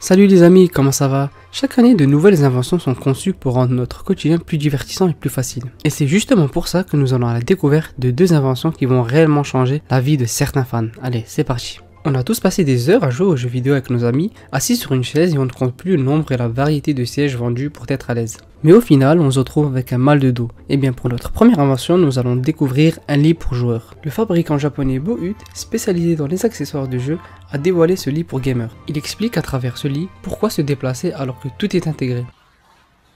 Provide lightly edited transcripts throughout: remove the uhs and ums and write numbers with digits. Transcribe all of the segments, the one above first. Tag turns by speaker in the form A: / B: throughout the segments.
A: Salut les amis, comment ça va? Chaque année, de nouvelles inventions sont conçues pour rendre notre quotidien plus divertissant et plus facile. Et c'est justement pour ça que nous allons à la découverte de deux inventions qui vont réellement changer la vie de certains fans. Allez, c'est parti. On a tous passé des heures à jouer aux jeux vidéo avec nos amis, assis sur une chaise et on ne compte plus le nombre et la variété de sièges vendus pour être à l'aise. Mais au final, on se retrouve avec un mal de dos. Et bien pour notre première invention, nous allons découvrir un lit pour joueurs. Le fabricant japonais Bohut, spécialisé dans les accessoires de jeu, a dévoilé ce lit pour gamers. Il explique à travers ce lit pourquoi se déplacer alors que tout est intégré.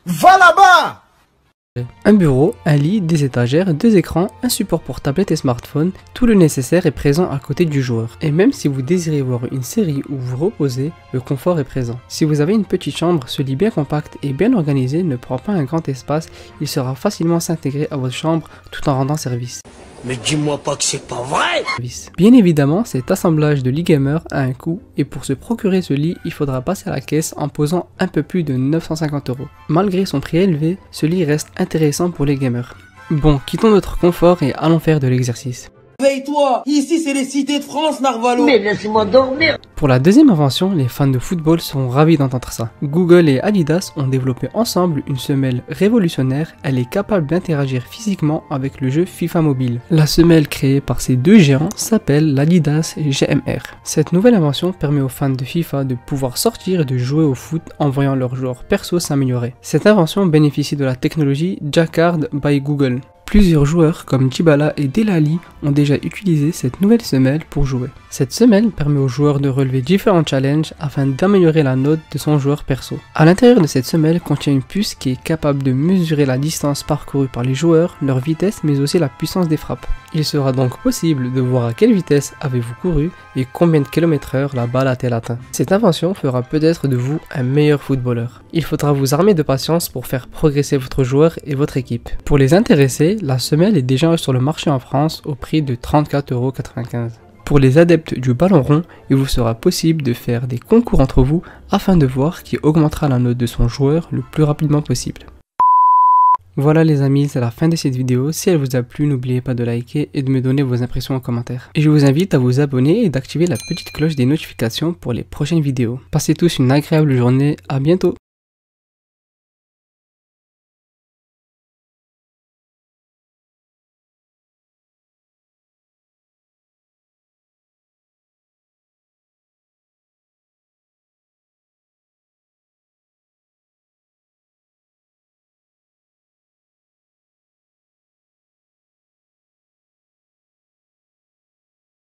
B: Va là-bas!
A: Un bureau, un lit, des étagères, deux écrans, un support pour tablette et smartphone, tout le nécessaire est présent à côté du joueur. Et même si vous désirez voir une série ou vous reposer, le confort est présent. Si vous avez une petite chambre, ce lit bien compact et bien organisé ne prend pas un grand espace, il sera facilement s'intégrer à votre chambre tout en rendant service.
B: Mais dis-moi pas que c'est pas vrai!
A: Bien évidemment, cet assemblage de lit gamer a un coût et pour se procurer ce lit, il faudra passer à la caisse en posant un peu plus de 950 €. Malgré son prix élevé, ce lit reste intéressant pour les gamers. Bon, quittons notre confort et allons faire de l'exercice.
C: Réveille-toi! Ici c'est les cités de France, Narvalo!
B: Mais laisse-moi dormir!
A: Pour la deuxième invention, les fans de football seront ravis d'entendre ça. Google et Adidas ont développé ensemble une semelle révolutionnaire, elle est capable d'interagir physiquement avec le jeu FIFA Mobile. La semelle créée par ces deux géants s'appelle l'Adidas GMR. Cette nouvelle invention permet aux fans de FIFA de pouvoir sortir et de jouer au foot en voyant leurs joueurs perso s'améliorer. Cette invention bénéficie de la technologie Jacquard by Google. Plusieurs joueurs comme Dybala et Delali ont déjà utilisé cette nouvelle semelle pour jouer. Cette semelle permet aux joueurs de relever différents challenges afin d'améliorer la note de son joueur perso. À l'intérieur de cette semelle contient une puce qui est capable de mesurer la distance parcourue par les joueurs, leur vitesse mais aussi la puissance des frappes. Il sera donc possible de voir à quelle vitesse avez-vous couru et combien de km/h la balle a-t-elle atteint. Cette invention fera peut-être de vous un meilleur footballeur. Il faudra vous armer de patience pour faire progresser votre joueur et votre équipe. Pour les intéressés, la semelle est déjà sur le marché en France au prix de 34,95 €. Pour les adeptes du ballon rond, il vous sera possible de faire des concours entre vous afin de voir qui augmentera la note de son joueur le plus rapidement possible. Voilà les amis, c'est la fin de cette vidéo. Si elle vous a plu, n'oubliez pas de liker et de me donner vos impressions en commentaire. Et je vous invite à vous abonner et d'activer la petite cloche des notifications pour les prochaines vidéos. Passez tous une agréable journée, à bientôt!